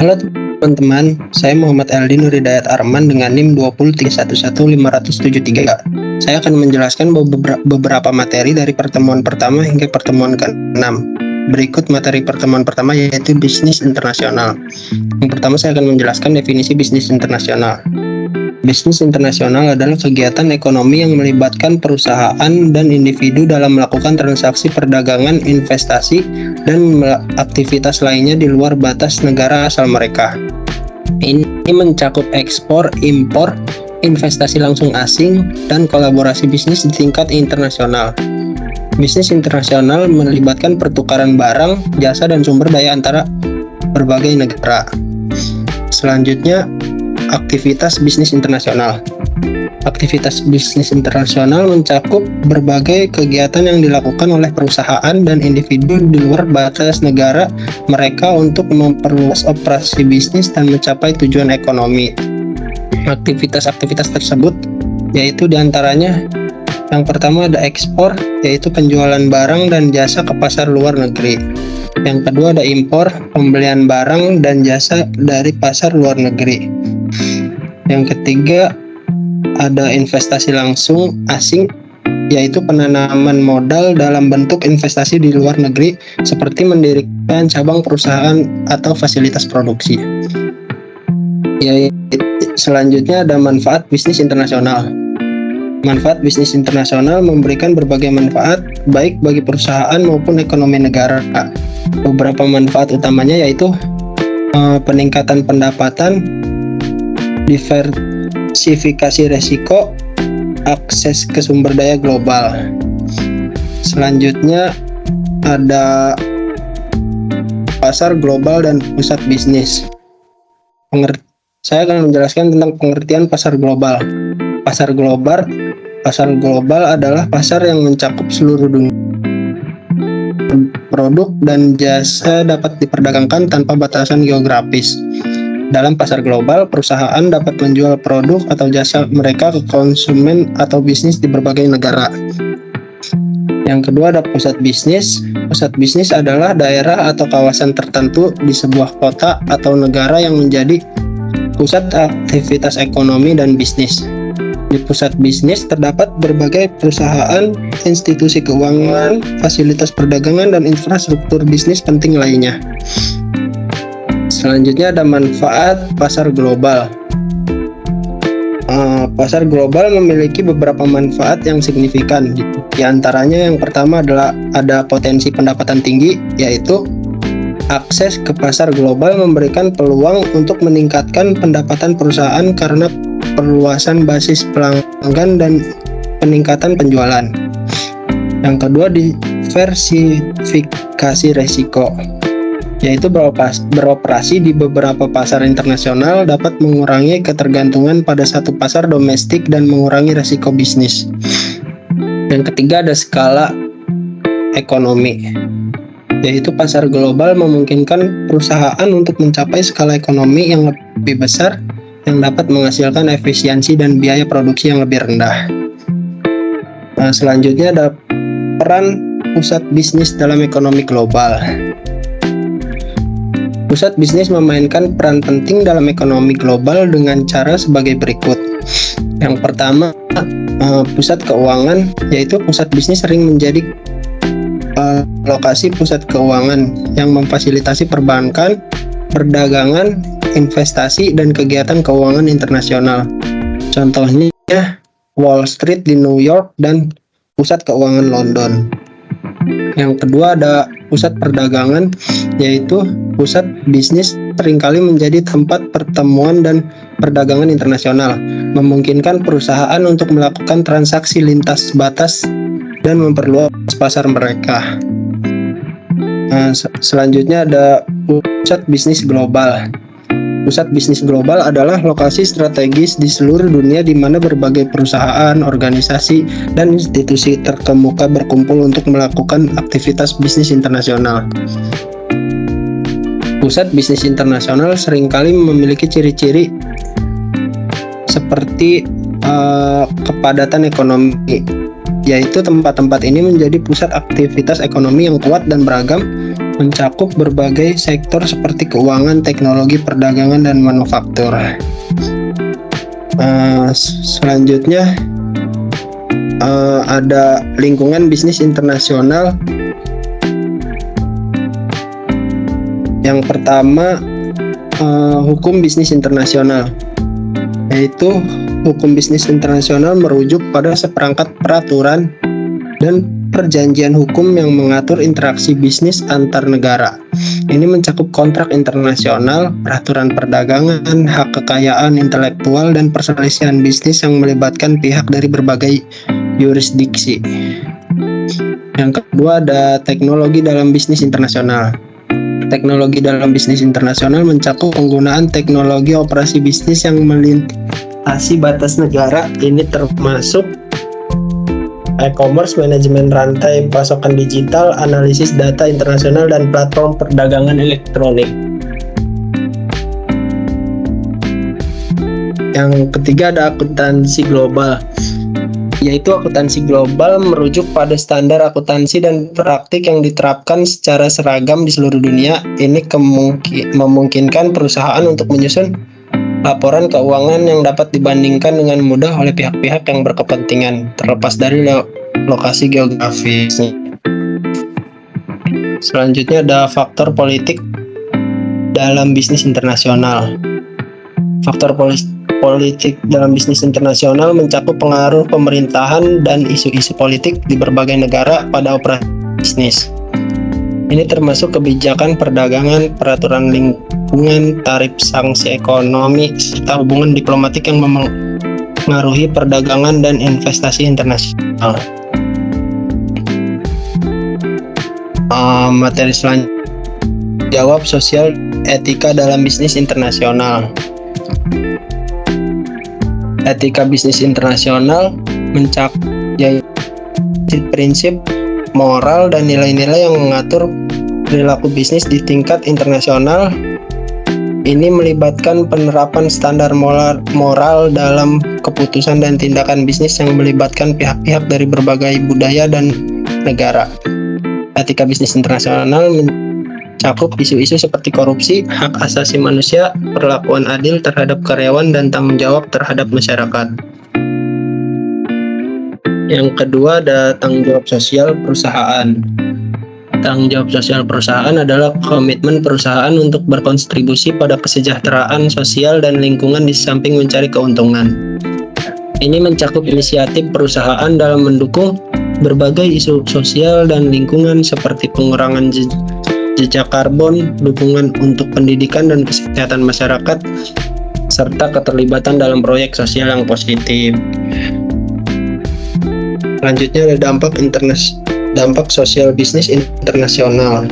Halo teman-teman, saya Muhammad Eldi Nuridayat Arman dengan NIM 203111573. Saya akan menjelaskan beberapa materi dari pertemuan pertama hingga pertemuan ke-6. Berikut materi pertemuan pertama yaitu bisnis internasional. Yang pertama saya akan menjelaskan definisi bisnis internasional. Bisnis internasional adalah kegiatan ekonomi yang melibatkan perusahaan dan individu dalam melakukan transaksi perdagangan, investasi, dan aktivitas lainnya di luar batas negara asal mereka. Ini mencakup ekspor, impor, investasi langsung asing, dan kolaborasi bisnis di tingkat internasional. Bisnis internasional melibatkan pertukaran barang, jasa, dan sumber daya antara berbagai negara. Selanjutnya, aktivitas bisnis internasional. Aktivitas bisnis internasional mencakup berbagai kegiatan yang dilakukan oleh perusahaan dan individu di luar batas negara mereka untuk memperluas operasi bisnis dan mencapai tujuan ekonomi. Aktivitas-aktivitas tersebut yaitu diantaranya yang pertama ada ekspor, yaitu penjualan barang dan jasa ke pasar luar negeri. Yang kedua ada impor, pembelian barang dan jasa dari pasar luar negeri. Yang ketiga ada investasi langsung asing, yaitu penanaman modal dalam bentuk investasi di luar negeri seperti mendirikan cabang perusahaan atau fasilitas produksi. Selanjutnya ada manfaat bisnis internasional. Manfaat bisnis internasional memberikan berbagai manfaat baik bagi perusahaan maupun ekonomi negara. Beberapa manfaat utamanya yaitu peningkatan pendapatan, diversifikasi resiko, akses ke sumber daya global. Selanjutnya ada pasar global dan pusat bisnis. Saya akan menjelaskan tentang pengertian pasar global. Pasar global adalah pasar yang mencakup seluruh dunia. Produk dan jasa dapat diperdagangkan tanpa batasan geografis. Dalam pasar global, perusahaan dapat menjual produk atau jasa mereka ke konsumen atau bisnis di berbagai negara. Yang kedua ada pusat bisnis. Pusat bisnis adalah daerah atau kawasan tertentu di sebuah kota atau negara yang menjadi pusat aktivitas ekonomi dan bisnis. Di pusat bisnis terdapat berbagai perusahaan, institusi keuangan, fasilitas perdagangan, dan infrastruktur bisnis penting lainnya. Selanjutnya ada manfaat pasar global. Pasar global memiliki beberapa manfaat yang signifikan. Di antaranya yang pertama adalah ada potensi pendapatan tinggi, yaitu akses ke pasar global memberikan peluang untuk meningkatkan pendapatan perusahaan karena perluasan basis pelanggan dan peningkatan penjualan. Yang kedua diversifikasi resiko, yaitu beroperasi di beberapa pasar internasional dapat mengurangi ketergantungan pada satu pasar domestik dan mengurangi risiko bisnis. Yang ketiga ada skala ekonomi, yaitu pasar global memungkinkan perusahaan untuk mencapai skala ekonomi yang lebih besar yang dapat menghasilkan efisiensi dan biaya produksi yang lebih rendah. Selanjutnya ada peran pusat bisnis dalam ekonomi global. Pusat bisnis memainkan peran penting dalam ekonomi global dengan cara sebagai berikut. Yang pertama, pusat keuangan, yaitu pusat bisnis sering menjadi lokasi pusat keuangan yang memfasilitasi perbankan, perdagangan, investasi, dan kegiatan keuangan internasional. Contohnya Wall Street di New York dan pusat keuangan London. Yang kedua ada pusat perdagangan, yaitu pusat bisnis seringkali menjadi tempat pertemuan dan perdagangan internasional, memungkinkan perusahaan untuk melakukan transaksi lintas batas dan memperluas pasar mereka. Selanjutnya ada pusat bisnis global. Pusat bisnis global adalah lokasi strategis di seluruh dunia di mana berbagai perusahaan, organisasi, dan institusi terkemuka berkumpul untuk melakukan aktivitas bisnis internasional. Pusat bisnis internasional seringkali memiliki ciri-ciri seperti kepadatan ekonomi, yaitu tempat-tempat ini menjadi pusat aktivitas ekonomi yang kuat dan beragam mencakup berbagai sektor seperti keuangan, teknologi, perdagangan, dan manufaktur. Selanjutnya ada lingkungan bisnis internasional. Yang pertama, hukum bisnis internasional, yaitu hukum bisnis internasional merujuk pada seperangkat peraturan dan perjanjian hukum yang mengatur interaksi bisnis antar negara. Ini mencakup kontrak internasional, peraturan perdagangan, hak kekayaan intelektual, dan perselisihan bisnis yang melibatkan pihak dari berbagai yurisdiksi. Yang kedua ada teknologi dalam bisnis internasional. Teknologi dalam bisnis internasional mencakup penggunaan teknologi operasi bisnis yang melintasi batas negara. Ini termasuk e-commerce, manajemen rantai pasokan digital, analisis data internasional, dan platform perdagangan elektronik. Yang ketiga ada akuntansi global, yaitu akuntansi global merujuk pada standar akuntansi dan praktik yang diterapkan secara seragam di seluruh dunia. Ini memungkinkan perusahaan untuk menyusun laporan keuangan yang dapat dibandingkan dengan mudah oleh pihak-pihak yang berkepentingan, terlepas dari lokasi geografis. Selanjutnya ada faktor politik dalam bisnis internasional. Faktor politik dalam bisnis internasional mencakup pengaruh pemerintahan dan isu-isu politik di berbagai negara pada operasi bisnis. Ini termasuk kebijakan perdagangan, peraturan lingkungan, tarif, sanksi ekonomi, serta hubungan diplomatik yang mengaruhi perdagangan dan investasi internasional. Materi selanjutnya, jawab sosial etika dalam bisnis internasional. Etika bisnis internasional mencakup prinsip moral dan nilai-nilai yang mengatur perilaku bisnis di tingkat internasional. Ini melibatkan penerapan standar moral dalam keputusan dan tindakan bisnis yang melibatkan pihak-pihak dari berbagai budaya dan negara. Etika bisnis internasional mencakup isu-isu seperti korupsi, hak asasi manusia, perlakuan adil terhadap karyawan, dan tanggung jawab terhadap masyarakat. Yang kedua ada tanggung jawab sosial perusahaan. Tanggung jawab sosial perusahaan adalah komitmen perusahaan untuk berkontribusi pada kesejahteraan sosial dan lingkungan di samping mencari keuntungan. Ini mencakup inisiatif perusahaan dalam mendukung berbagai isu sosial dan lingkungan seperti pengurangan jejak karbon, dukungan untuk pendidikan dan kesehatan masyarakat, serta keterlibatan dalam proyek sosial yang positif. Selanjutnya ada dampak sosial bisnis internasional.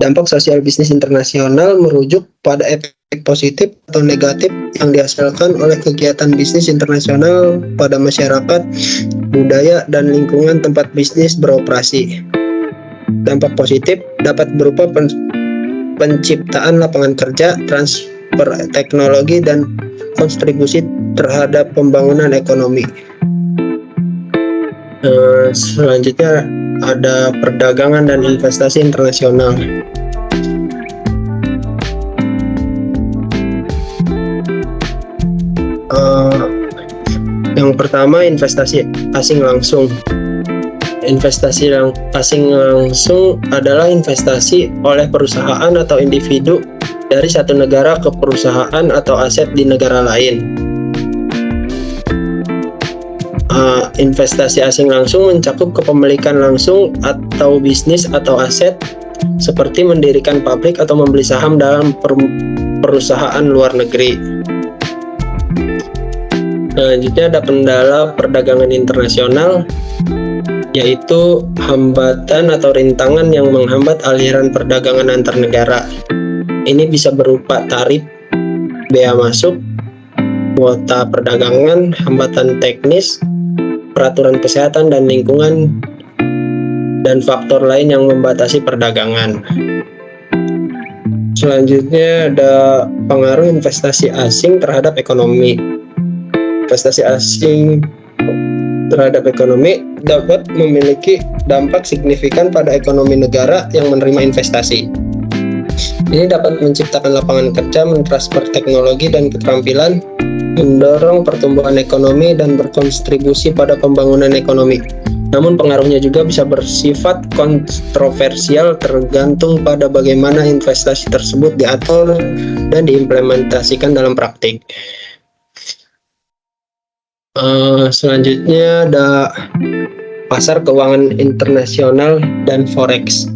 Dampak sosial bisnis internasional merujuk pada efek positif atau negatif yang dihasilkan oleh kegiatan bisnis internasional pada masyarakat, budaya, dan lingkungan tempat bisnis beroperasi. Dampak positif dapat berupa penciptaan lapangan kerja, transfer teknologi, dan kontribusi terhadap pembangunan ekonomi. Selanjutnya ada perdagangan dan investasi internasional. Yang pertama, investasi asing langsung. Investasi asing langsung adalah investasi oleh perusahaan atau individu dari satu negara ke perusahaan atau aset di negara lain. Investasi asing langsung mencakup kepemilikan langsung atau bisnis atau aset, seperti mendirikan pabrik atau membeli saham dalam perusahaan luar negeri. Selanjutnya ada kendala perdagangan internasional, yaitu hambatan atau rintangan yang menghambat aliran perdagangan antar negara. Ini bisa berupa tarif, bea masuk, kuota perdagangan, hambatan teknis, peraturan kesehatan dan lingkungan, dan faktor lain yang membatasi perdagangan. Selanjutnya ada pengaruh investasi asing terhadap ekonomi. Investasi asing terhadap ekonomi dapat memiliki dampak signifikan pada ekonomi negara yang menerima investasi. Ini dapat menciptakan lapangan kerja, mentransfer teknologi dan keterampilan, mendorong pertumbuhan ekonomi dan berkontribusi pada pembangunan ekonomi. Namun pengaruhnya juga bisa bersifat kontroversial tergantung pada bagaimana investasi tersebut diatur dan diimplementasikan dalam praktik. Selanjutnya ada pasar keuangan internasional dan forex.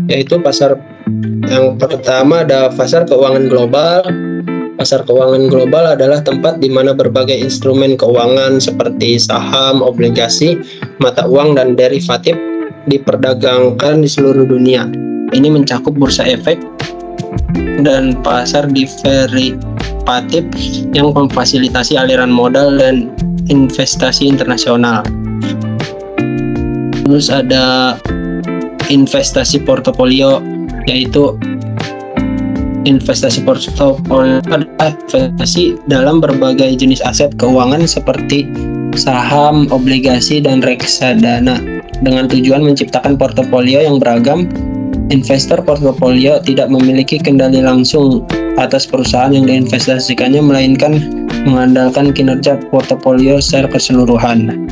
Yaitu pasar yang pertama ada pasar keuangan global. Pasar keuangan global adalah tempat di mana berbagai instrumen keuangan seperti saham, obligasi, mata uang, dan derivatif diperdagangkan di seluruh dunia. Ini mencakup bursa efek dan pasar derivatif yang memfasilitasi aliran modal dan investasi internasional. Terus ada investasi portofolio, yaitu investasi portofolio adalah investasi dalam berbagai jenis aset keuangan seperti saham, obligasi, dan reksadana dengan tujuan menciptakan portofolio yang beragam. Investor portofolio tidak memiliki kendali langsung atas perusahaan yang diinvestasikannya, melainkan mengandalkan kinerja portofolio secara keseluruhan.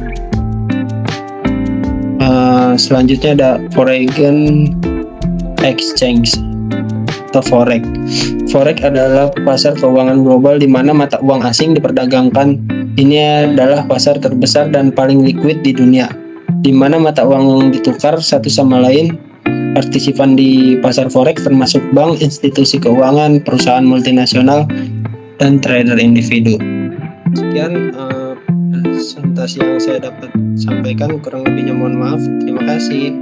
Selanjutnya ada foreign exchange atau forex. Forex adalah pasar keuangan global di mana mata uang asing diperdagangkan. Ini adalah pasar terbesar dan paling liquid di dunia, di mana mata uang ditukar satu sama lain. Partisipan di pasar forex termasuk bank, institusi keuangan, perusahaan multinasional, dan trader individu. Sekian presentasi yang saya dapat sampaikan, kurang lebihnya mohon maaf. Terima kasih.